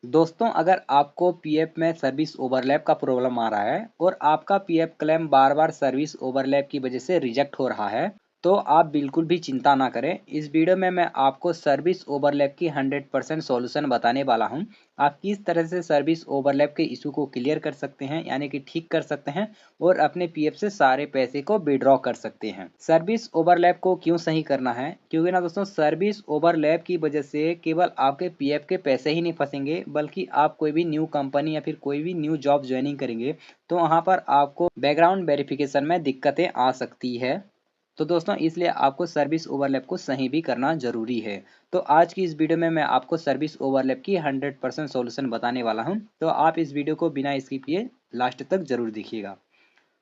दोस्तों, अगर आपको पीएफ में सर्विस ओवरलैप का प्रॉब्लम आ रहा है और आपका पीएफ क्लेम बार बार सर्विस ओवरलैप की वजह से रिजेक्ट हो रहा है, तो आप बिल्कुल भी चिंता ना करें। इस वीडियो में मैं आपको सर्विस ओवरलैप की 100% सॉल्यूशन बताने वाला हूं। आप किस तरह से सर्विस ओवरलैप के इशू को क्लियर कर सकते हैं, यानी कि ठीक कर सकते हैं और अपने पीएफ से सारे पैसे को विड्रॉ कर सकते हैं। सर्विस ओवरलैप को क्यों सही करना है? क्योंकि ना दोस्तों, सर्विस ओवरलैप की वजह से केवल आपके पीएफ के पैसे ही नहीं फंसेंगे, बल्कि आप कोई भी न्यू कंपनी या फिर कोई भी न्यू जॉब ज्वाइनिंग करेंगे तो वहां पर आपको बैकग्राउंड वेरिफिकेशन में दिक्कतें आ सकती है। तो दोस्तों, इसलिए आपको सर्विस ओवरलैप को सही भी करना जरूरी है। तो आज की इस वीडियो में मैं आपको सर्विस ओवरलैप की 100% सॉल्यूशन बताने वाला हूं। तो आप इस वीडियो को बिना स्किप किए लास्ट तक जरूर देखिएगा।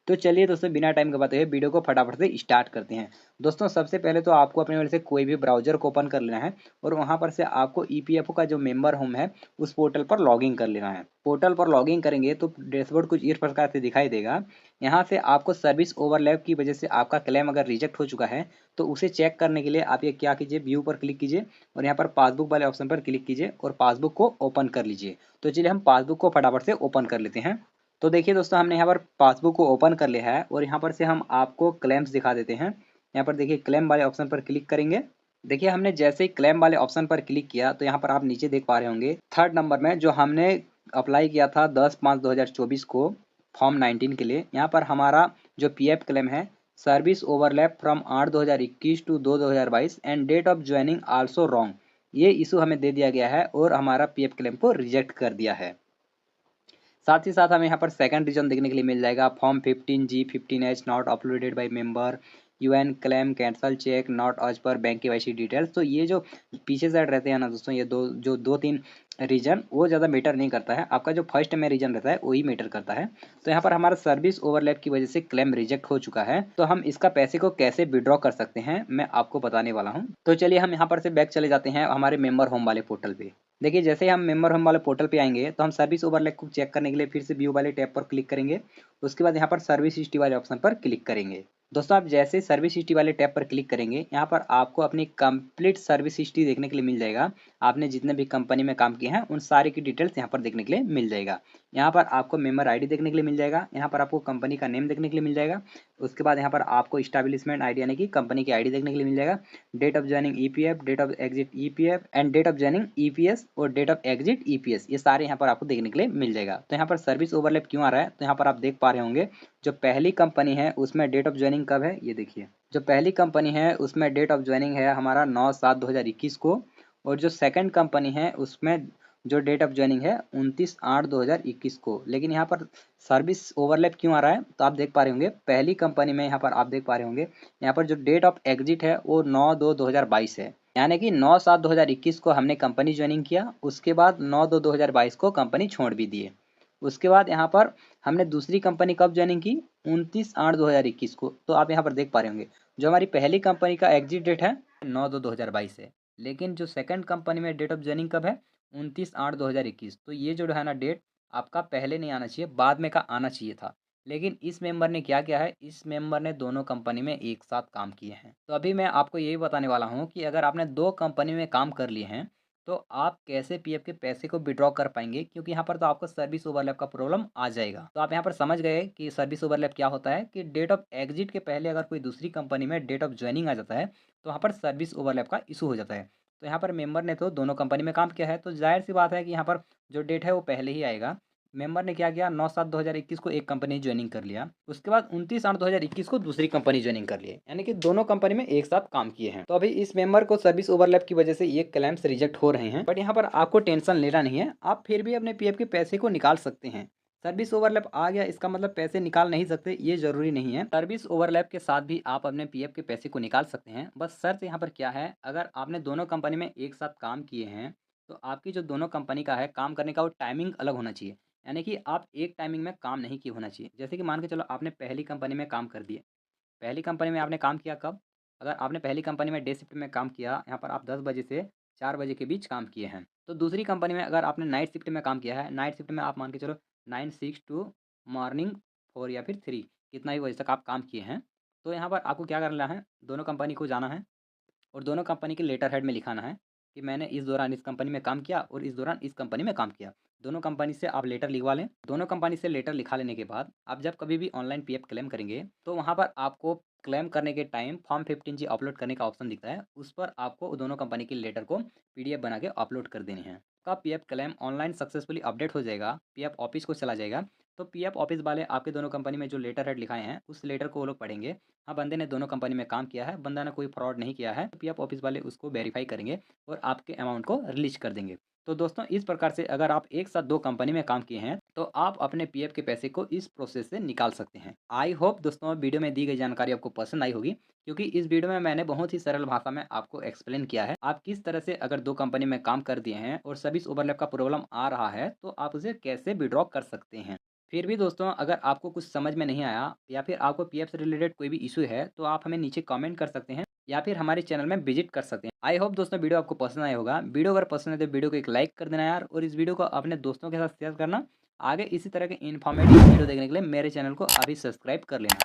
तो चलिए दोस्तों, बिना टाइम गवाते हुए वीडियो को फटाफट से स्टार्ट करते हैं। दोस्तों, सबसे पहले तो आपको अपने मोबाइल से कोई भी ब्राउजर को ओपन कर लेना है और वहां पर से आपको ईपीएफओ का जो मेंबर होम है उस पोर्टल पर लॉगिन कर लेना है। पोर्टल पर लॉगिन करेंगे तो डैशबोर्ड कुछ इस प्रकार से दिखाई देगा। यहाँ से आपको सर्विस ओवरलैप की वजह से आपका क्लेम अगर रिजेक्ट हो चुका है तो उसे चेक करने के लिए आप ये क्या कीजिए, व्यू पर क्लिक कीजिए और यहाँ पर पासबुक वाले ऑप्शन पर क्लिक कीजिए और पासबुक को ओपन कर लीजिए। तो चलिए हम पासबुक को फटाफट से ओपन कर लेते हैं। तो देखिए दोस्तों, हमने यहाँ पर पासबुक को ओपन कर लिया है और यहाँ पर से हम आपको क्लेम्स दिखा देते हैं। यहाँ पर देखिए क्लेम वाले ऑप्शन पर क्लिक करेंगे। देखिए हमने जैसे ही क्लेम वाले ऑप्शन पर क्लिक किया तो यहाँ पर आप नीचे देख पा रहे होंगे थर्ड नंबर में जो हमने अप्लाई किया था 10/5/2024 को फॉर्म 19 के लिए, यहाँ पर हमारा जो पीएफ क्लेम है service overlap from 8/2021 to 2/2022 and date of joining also wrong, ये इशू हमें दे दिया गया है और हमारा पीएफ क्लेम को रिजेक्ट कर दिया है। साथ ही साथ हमें यहाँ पर सेकंड रीजन देखने के लिए मिल जाएगा, form 15G 15H not uploaded by member, UN claim cancel cheque not as per bank KYC details. तो ये जो पीछे साइड रहते हैं ना दोस्तों, ये दो तीन रीजन वो ज़्यादा मैटर नहीं करता है, आपका जो फर्स्ट में रीजन रहता है वही मैटर करता है। तो यहाँ पर हमारा सर्विस ओवरलैप की वजह से क्लेम रिजेक्ट हो चुका है, तो हम इसका पैसे को कैसे विड्रॉ कर सकते हैं मैं आपको बताने वाला हूँ। तो चलिए हम यहाँ पर से बैक चले जाते हैं हमारे मेंबर होम वाले पोर्टल पे। देखिए जैसे ही हम मेंबर होम वाले पोर्टल पे आएंगे तो हम सर्विस ओवरलैप को चेक करने के लिए फिर से व्यू वाले टैब पर क्लिक करेंगे। उसके बाद यहाँ पर सर्विस हिस्ट्री वाले ऑप्शन पर क्लिक करेंगे। दोस्तों, आप जैसे ही सर्विस हिस्ट्री वाले टैब पर क्लिक करेंगे यहाँ पर आपको अपनी कंप्लीट सर्विस हिस्ट्री देखने के लिए मिल जाएगा। आपने जितने भी कंपनी में काम किए हैं उन सारे की डिटेल्स यहाँ पर देखने के लिए मिल जाएगा। यहाँ पर आपको मेंबर आईडी देखने के लिए मिल जाएगा, यहाँ पर आपको कंपनी का नेम देखने के लिए मिल जाएगा। उसके बाद यहाँ पर आपको इस्टेब्लिशमेंट आईडी यानी कि कंपनी की आईडी देखने के लिए मिल जाएगा। Date of joining EPF, date of exit EPF and date of joining EPS और डेट ऑफ एग्जिट ईपीएस, ये सारे यहाँ पर आपको देखने के लिए मिल जाएगा। तो यहाँ पर सर्विस ओवरलैप क्यों आ रहा है, तो यहाँ पर आप देख पा रहे होंगे जो पहली कंपनी है उसमें डेट ऑफ ज्वाइनिंग कब है, ये देखिए जो पहली कंपनी है उसमें डेट ऑफ ज्वाइनिंग है हमारा 9/7/2021 को, और जो सेकंड कंपनी है उसमें जो डेट ऑफ ज्वाइनिंग है 29/8/2021 को। लेकिन यहाँ पर सर्विस ओवरलैप क्यों आ रहा है, तो आप देख पा रहे होंगे पहली कंपनी में यहाँ पर आप देख पा रहे होंगे यहाँ पर जो डेट ऑफ एग्जिट है वो 9/2/2022 है, यानी कि 9/7/2021 को हमने कंपनी ज्वाइनिंग किया, उसके बाद 9/2/2022 को कंपनी छोड़ भी दिए। उसके बाद यहाँ पर हमने दूसरी कंपनी कब ज्वाइनिंग की, 29/8/2021 को। तो आप यहाँ पर देख पा रहे होंगे जो हमारी पहली कंपनी का एग्जिट डेट है 9/2/2022 है, लेकिन जो सेकंड कंपनी में डेट ऑफ ज्वाइनिंग कब है, 29/8/2021। तो ये जो है ना डेट आपका पहले नहीं आना चाहिए, बाद में का आना चाहिए था। लेकिन इस मेंबर ने क्या किया है, इस मेंबर ने दोनों कंपनी में एक साथ काम किए हैं। तो अभी मैं आपको यही बताने वाला हूँ कि अगर आपने दो कंपनी में काम कर लिए हैं तो आप कैसे पीएफ के पैसे को विड्रॉ कर पाएंगे, क्योंकि यहाँ पर तो आपको सर्विस ओवरलैप का प्रॉब्लम आ जाएगा। तो आप यहाँ पर समझ गए कि सर्विस ओवरलैप क्या होता है, कि डेट ऑफ एग्जिट के पहले अगर कोई दूसरी कंपनी में डेट ऑफ ज्वाइनिंग आ जाता है तो वहाँ पर सर्विस ओवरलैप का इशू हो जाता है। तो यहाँ पर मेंबर ने तो दोनों कंपनी में काम किया है, तो जाहिर सी बात है कि यहाँ पर जो डेट है वो पहले ही आएगा। मेंबर ने क्या किया, 9/7/2021 को एक कंपनी ज्वाइनिंग कर लिया, उसके बाद 29/8/2021 को दूसरी कंपनी ज्वाइनिंग कर लिए, यानी कि दोनों कंपनी में एक साथ काम किए हैं। तो अभी इस मेंबर को सर्विस ओवरलैप की वजह से ये क्लेम्स रिजेक्ट हो रहे हैं, बट यहाँ पर आपको टेंशन लेना नहीं है, आप फिर भी अपने पीएफ के पैसे को निकाल सकते हैं। सर्विस ओवरलैप आ गया इसका मतलब पैसे निकाल नहीं सकते, ये जरूरी नहीं है। सर्विस ओवरलैप के साथ भी आप अपने पीएफ के पैसे को निकाल सकते हैं। बस शर्त यहाँ पर क्या है, अगर आपने दोनों कंपनी में एक साथ काम किए हैं तो आपकी जो दोनों कंपनी का है काम करने का वो टाइमिंग अलग होना चाहिए, यानी कि आप एक टाइमिंग में काम नहीं किए होना चाहिए। जैसे कि मान के चलो आपने पहली कंपनी में काम कर दिए, पहली कंपनी में आपने काम किया कब, अगर आपने पहली कंपनी में डे शिफ्ट में काम किया, यहाँ पर आप 10 बजे से 4 बजे के बीच काम किए हैं। तो दूसरी कंपनी में अगर आपने नाइट शिफ्ट में काम किया है, नाइट शिफ्ट में आप मान के चलो 9 6 टू मॉर्निंग 4 या फिर 3, कितना भी बजे तक आप काम किए हैं, तो यहाँ पर आपको क्या करना है, दोनों कंपनी को जाना है और दोनों कंपनी के लेटर हेड में लिखाना है कि मैंने इस दौरान इस कंपनी में काम किया और इस दौरान इस कंपनी में काम किया। दोनों कंपनी से आप लेटर लिखवा लें। दोनों कंपनी से लेटर लिखा लेने के बाद आप जब कभी भी ऑनलाइन पीएफ क्लेम करेंगे तो वहाँ पर आपको क्लेम करने के टाइम फॉर्म 15G अपलोड करने का ऑप्शन दिखता है। उस पर आपको दोनों कंपनी की लेटर को पीडीएफ बना के अपलोड कर देनी है। आपका PF claim online successfully update हो जाएगा, पीएफ ऑफिस को चला जाएगा। तो पीएफ ऑफिस वाले आपके दोनों कंपनी में जो लेटर हेड लिखाए हैं उस लेटर को वो लोग पढ़ेंगे। हाँ, बंदे ने दोनों कंपनी में काम किया है, बंदा ने कोई फ्रॉड नहीं किया है, तो पीएफ ऑफिस वाले उसको वेरीफाई करेंगे और आपके अमाउंट को रिलीज कर देंगे। तो दोस्तों इस प्रकार से अगर आप एक साथ 2 कंपनी में काम किए हैं, तो आप अपने पीएफ के पैसे को इस प्रोसेस से निकाल सकते हैं। आई होप दोस्तों वीडियो में दी गई जानकारी आपको पसंद आई होगी, क्योंकि इस वीडियो में मैंने बहुत ही सरल भाषा में आपको एक्सप्लेन किया है। आप किस तरह से अगर 2 कंपनी में काम कर दिए हैं और सर्विस ओवरलैप का प्रॉब्लम आ रहा है, तो आप उसे कैसे विथड्रॉ कर सकते हैं। फिर भी दोस्तों अगर आपको कुछ समझ में नहीं आया या फिर आपको पीएफ से रिलेटेड कोई भी इशू है, तो आप हमें नीचे कमेंट कर सकते हैं या फिर हमारे चैनल में विजिट कर सकते हैं। आई होप दोस्तों वीडियो आपको पसंद आया होगा। वीडियो अगर पसंद है तो वीडियो को एक लाइक कर देना यार, और इस वीडियो को अपने दोस्तों के साथ शेयर करना। आगे इसी तरह के इन्फॉर्मेटिव वीडियो देखने के लिए मेरे चैनल को अभी सब्सक्राइब कर लेना।